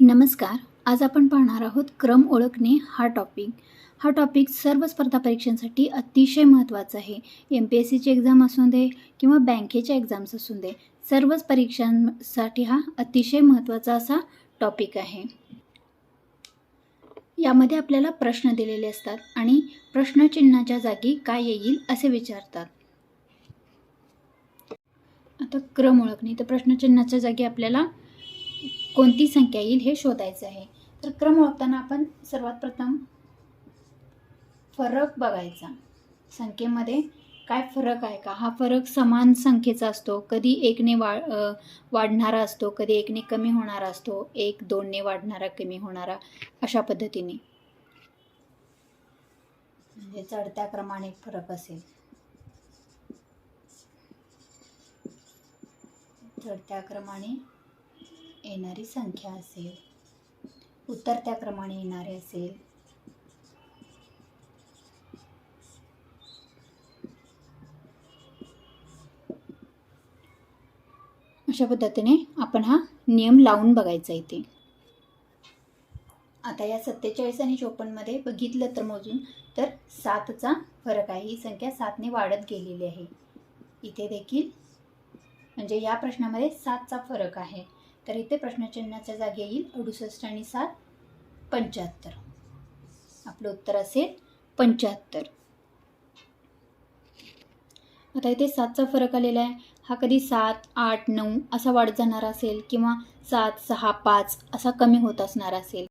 नमस्कार. आज आपण पाहणार आहोत क्रम ओळखणे हा टॉपिक सर्व स्पर्धा परीक्षांसाठी अतिशय महत्त्वाचा आहे. MPSCची एक्झाम असू दे किंवा बँकेच्या एक्झाम्स असू दे, सर्वच परीक्षांसाठी हा अतिशय महत्त्वाचा असा टॉपिक आहे. यामध्ये आपल्याला प्रश्न दिलेले असतात आणि प्रश्नचिन्हाच्या जागी काय येईल असे विचारतात. आता क्रम ओळखणे, तर प्रश्नचिन्हाच्या जागी आपल्याला कोणती संख्या येईल हे शोधायचं आहे. तर क्रम ओळखताना आपण सर्वात प्रथम फरक बघायचा. संख्येमध्ये काय फरक आहे का? हा फरक समान संख्येचा असतो, कधी एकने वाढणारा असतो, कधी एकने कमी होणारा असतो, 1 2ने वाढणारा कमी होणारा, अशा पद्धतीने. म्हणजे चढत्या क्रमाने फरक असेल, चढत्या क्रमाने येणारी संख्या असेल, उतरत्या क्रमाने येणारे असेल, अशा पद्धतीने आपण हा नियम लावून बघायचा इथे. आता या 47 आणि 54 मध्ये बघितलं तर मोजून तर 7चा फरक आहे. ही संख्या 7ने वाढत गेलेली आहे. इथे देखील म्हणजे या प्रश्नामध्ये 7चा फरक आहे. तर इथे प्रश्नचिन्हाच्या जागी येईल 68 आणि 7 75. आपलं उत्तर असेल 75. आता इथे 7चा फरक आलेला आहे. हा कधी 7 8 9 असा वाढत जाणार असेल किंवा 7 6 5 असा कमी होत असणार असेल.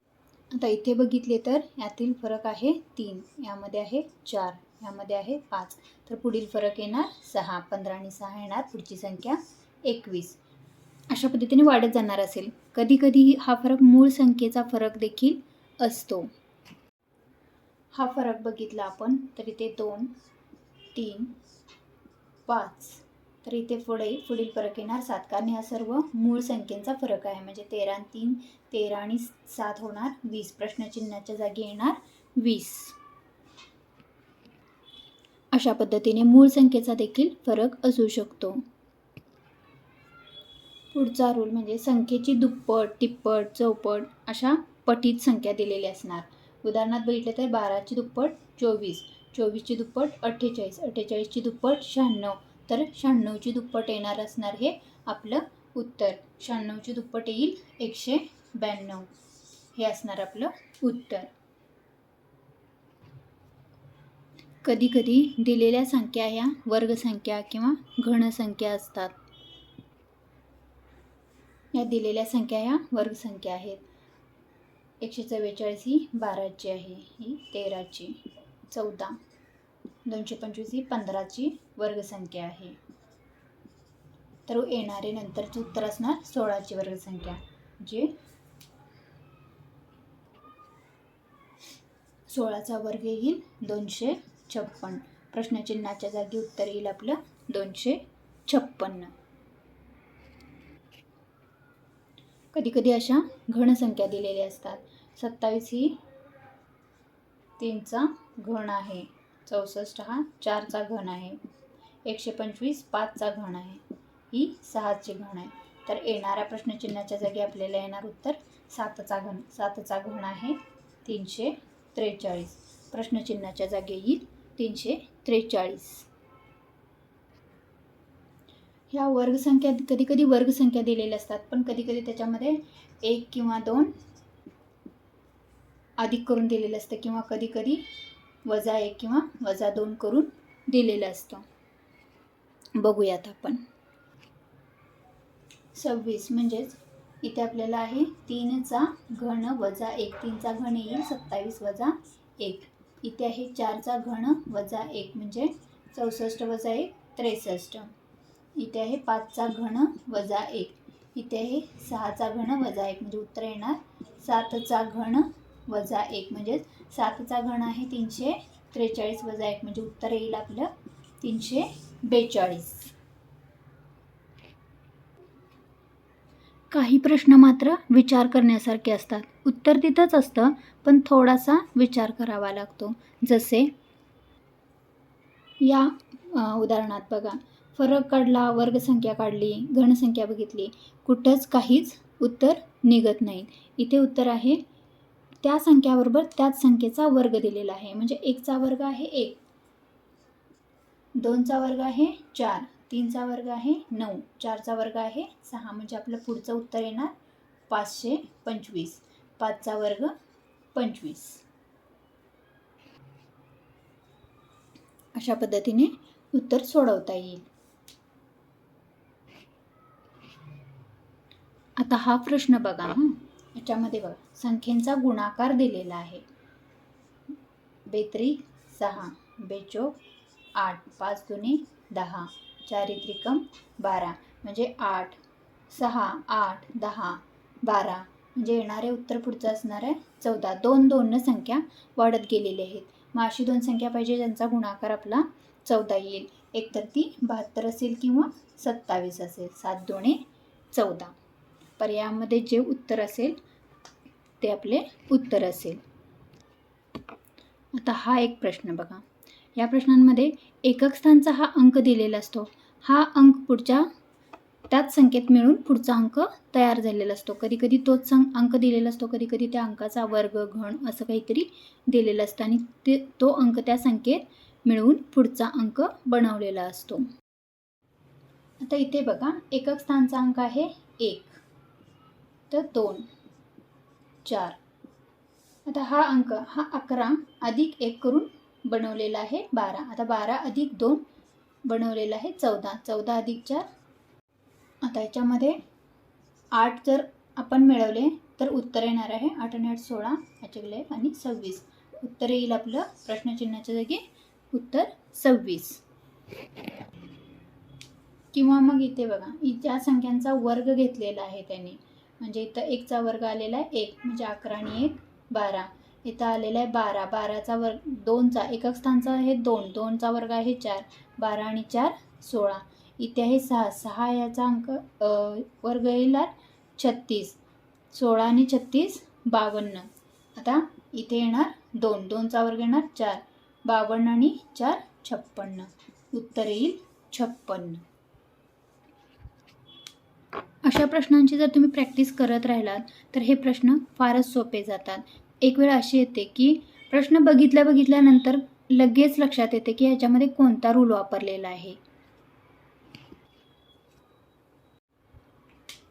आता इथे बघितले तर यातील फरक आहे 3, यामध्ये आहे 4, यामध्ये आहे 5. तर पुढील फरक येणार 6, 15 आणि 6 येणार पुढची संख्या 21. अशा पद्धतीने वाढत जाणार असेल. कधी कधी हा फरक मूळ संख्येचा फरक देखील असतो. हा फरक बघितला आपण तर इथे 2 3 5. तर इथे पुढील फरक येणार 7, कारण हा सर्व मूळ संख्येचा फरक आहे. म्हणजे 13 आणि 3 13 आणि 7 होणार 20. प्रश्नचिन्हाच्या जागी येणार 20. अशा पद्धतीने मूळ संख्येचा देखील फरक असू शकतो. पुढचा रूल म्हणजे संख्येची दुप्पट तिप्पट चौपट अशा पटीत संख्या दिलेली असणार. उदाहरणार्थ बघितलं तर 12ची दुप्पट 24, 24ची दुप्पट 48, 48ची दुप्पट 96. तर 96ची दुप्पट येणार असणार हे आपलं उत्तर. 96ची दुप्पट येईल 192. हे असणार आपलं उत्तर. कधी कधी दिलेल्या संख्या ह्या वर्गसंख्या किंवा घनसंख्या असतात. या दिलेल्या संख्या ह्या वर्गसंख्या आहेत. 144 ही 12ची आहे, ही 13ची, 14, 225 ही 15ची वर्गसंख्या आहे. तर येणारे नंतरचे उत्तर असणार 16ची वर्गसंख्या, जे 16चा वर्ग येईल 256. प्रश्नचिन्हाच्या जागी उत्तर येईल आपलं 256. कधी कधी अशा घनसंख्या दिलेल्या असतात. 27 ही 3चा घन आहे, 64 हा 4चा घन आहे, 125 5चा घन आहे, ही 6ची घन आहे. तर येणाऱ्या प्रश्नचिन्हाच्या जागी आपल्याला येणार उत्तर 7चा घन. 7चा घन आहे 343. प्रश्नचिन्हाच्या जागी येईल 343. ह्या वर्गसंख्या कधी कधी वर्गसंख्या दिलेल्या असतात, पण कधी कधी त्याच्यामध्ये 1 किंवा 2 अधिक करून दिलेलं असतं, किंवा कधी कधी -1 किंवा -2 करून दिलेलं असतं. बघूयात आपण. 26 म्हणजेच इथे आपल्याला आहे 3चा घन वजा 1. 3चा घन येईल 27 वजा 1. इथे आहे 4चा घन वजा 1 म्हणजे 64 वजा 1 63. इथे आहे 5चा घन वजा 1. इथे आहे 6चा घन वजा 1 म्हणजे उत्तर येणार 7चा घन वजा 1. म्हणजे 7चा घन आहे 343 वजा 1 म्हणजे उत्तर येईल आपलं 342. काही प्रश्न मात्र विचार करण्यासारखे असतात. उत्तर तिथंच असतं, पण थोडासा विचार करावा लागतो. जसे या उदाहरणात बघा, फरक काढला, वर्गसंख्या काढली, घनसंख्या बघितली, कुठंच काहीच उत्तर निघत नाहीत. इथे उत्तर आहे त्या संख्याबरोबर त्याच संख्येचा वर्ग दिलेला आहे. म्हणजे 1चा वर्ग आहे 1, 2चा वर्ग आहे 4, 3चा वर्ग आहे 9, 4चा वर्ग आहे 6. म्हणजे आपलं पुढचं उत्तर येणार 525. 5चा वर्ग 25. अशा पद्धतीने उत्तर सोडवता येईल. आता हा प्रश्न बघा. याच्यामध्ये बघा संख्येचा गुणाकार दिलेला आहे. 42 6, 42 8, 5 दुनी 10, 4 त्रिकम 12. म्हणजे 8 6 8 10 12. म्हणजे येणारे उत्तर पुढचं असणार आहे 14. 2 2 संख्या वाढत गेलेली आहेत. मग अशी 2 संख्या पाहिजे ज्यांचा गुणाकार आपला 14 येईल. एकतर ती 72 असेल किंवा 27 असेल. 7 2 14. पर्यायामध्ये जे उत्तर असेल ते आपले उत्तर असेल. आता हा एक प्रश्न बघा. या प्रश्नांमध्ये एकक स्थानचा हा अंक दिलेला असतो. हा अंक पुढच्या त्याच संख्येत मिळून पुढचा अंक तयार झालेला असतो. कधी कधी तोच अंक दिलेला असतो, कधी कधी त्या अंकाचा वर्ग घन असं काहीतरी दिलेलं असतं आणि तो अंक त्या संख्येत मिळवून पुढचा अंक बनवलेला असतो. आता इथे बघा एकक स्थानचा अंक आहे 1, तर 2 4. आता हा अंक हा 11 अधिक 1 करून बनवलेला आहे 12. आता 12 अधिक 2 बनवलेला आहे 14. 14 अधिक 4. आता याच्यामध्ये 8 जर आपण मिळवले तर उत्तर येणार आहे 8 आणि 8 16, याच्याकडे आणि 26. उत्तर येईल आपलं प्रश्नचिन्हाच्या जागी उत्तर 26. किंवा मग इथे बघा ज्या संख्यांचा वर्ग घेतलेला आहे त्यांनी, म्हणजे इथं 1चा वर्ग आलेला आहे 1, म्हणजे 11 आणि 1 12. इथं आलेला आहे 12, 12चा वर्ग 2चा एकक स्थानचा आहे 2, 2चा वर्ग आहे 4, 12 आणि 4 16. इथे आहे 6, 6 याचा अंक वर्ग येईल 36, 16 आणि 36 52. आता इथे येणार 2, 2चा वर्ग येणार 4, 52 आणि 4 56. उत्तर येईल 56. अशा प्रश्नांची जर तुम्ही प्रॅक्टिस करत राहिलात तर हे प्रश्न फारच सोपे जातात. एक वेळ अशी येते की प्रश्न बघितल्यानंतर लगेच लक्षात येते की याच्यामध्ये कोणता रूल वापरलेला आहे.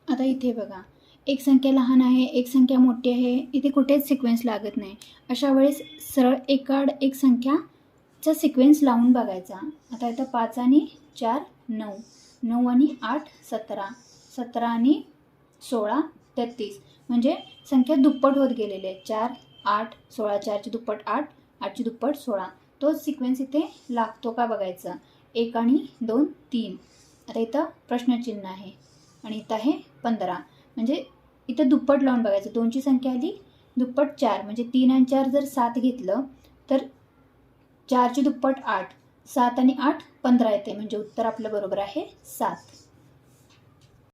आता इथे बघा एक संख्या लहान आहे, एक संख्या मोठी आहे, इथे कुठेच सिक्वेन्स लागत नाही. अशा वेळेस सरळ एकाड एक संख्याचा सिक्वेन्स लावून बघायचा. आता इथं 5 आणि 4 9, 9 आणि 8 17, 17 आणि 16 33. म्हणजे संख्या दुप्पट होत गेलेली आहे. 4 8 16, 4ची दुप्पट 8, 8ची दुप्पट 16. तोच सिक्वेन्स इथे लागतो का बघायचा. 1 आणि 2 3. आता इथं प्रश्नचिन्ह आहे आणि इथं आहे 15. म्हणजे इथं दुप्पट लावून बघायचं. 2ची संख्या आली दुप्पट 4, म्हणजे 3 आणि 4 जर 7 घेतलं तर 4ची दुप्पट 8, 7 आणि 8 15 येते. म्हणजे उत्तर आपलं बरोबर आहे 7.